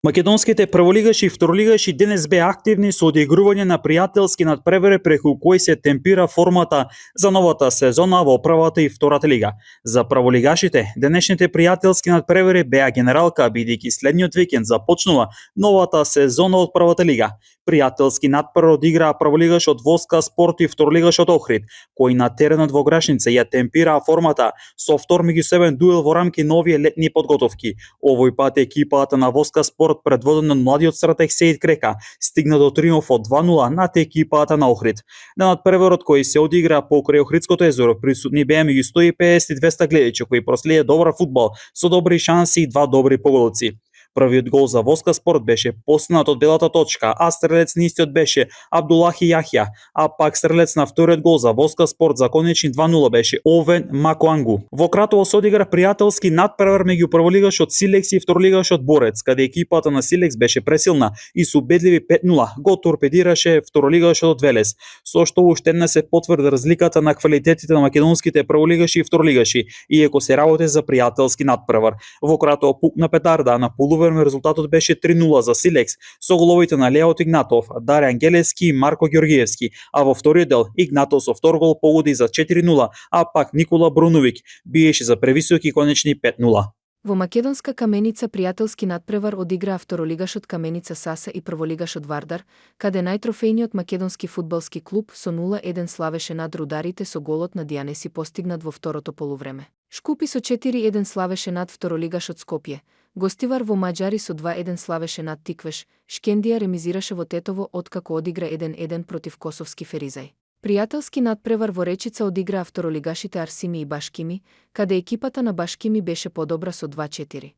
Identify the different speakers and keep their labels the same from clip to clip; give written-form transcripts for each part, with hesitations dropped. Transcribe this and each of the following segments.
Speaker 1: Македонските прволигаши и второлигаши денес беа активни со одигрување на пријателски надпревари преку кои се темпира формата за новата сезона во првата и втората лига. За прволигашите, денешните пријателски надпревари беа генералка, бидејќи следниот викенд започнува новата сезона од првата лига. Пријателски надпревар одиграа прволигашот Воска Спорт и второлигашот Охрид, кои на теренот во Грашница ја темпираа формата со втор меѓусебен дуел во рамки на овие летни подготовки. Овој пат екипата на Воска Спорт предводен од младиот стратег Сеид Крека стигна до триумф од 2-0 над екипата на Охрид. На надпреварот кој се одигра покрај Охридското езеро присутни беа меѓу 150 и 200 гледачи кои проследија добар фудбал со добри шанси и два добри поголци. Првиот гол за Воска Спорт беше постигнат од белата точка, а стрелец на истиот беше Абдулахи Јахја, а пак стрелец на вториот гол за Воска Спорт за конечни 2-0 беше Овен Макоангу. Во Кратово се одигра пријателски надпревар меѓу прволигашот Силекс и второлигашот Борец, каде екипата на Силекс беше пресилна и со убедливи 5-0 го торпедираше второлигашот Велес, со што уште една се потврди разликата на квалитетите на македонските прволигаши и второлигаши, иако се работи за пријателски надпревар. Во Кратово пукна петарда, на полувреме резултатот беше 3-0 за Силекс со головите на Леот Игнатов, Дарјан Гелевски и Марко Ѓоргиевски, а во вториот дел Игнатов со втор гол погоди за 4-0, а пак Никола Бруновик биеше за превисоки конечни 5-0.
Speaker 2: Во македонска Каменица пријателски надпревар одиграа второлигашот Каменица Саса и прволигашот Вардар, каде најтрофејниот македонски фудбалски клуб со 0-1 славеше над рударите со голот на Дијанеси постигнат во второто полувреме. Шкупи со 4-1 славеше над второлигашот Скопје, Гостивар во Маđари со 2-1 славеше над Тиквеш, Шкендија ремизираше во Тетово откако одигра 1-1 против Косовски Феризај. Пријателски надпревар во Речица одиграа второлигашите Арсими и Башкими, каде екипата на Башкими беше подобра со 2-4.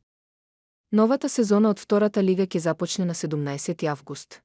Speaker 2: Новата сезона од втората лига ќе започне на 17 август.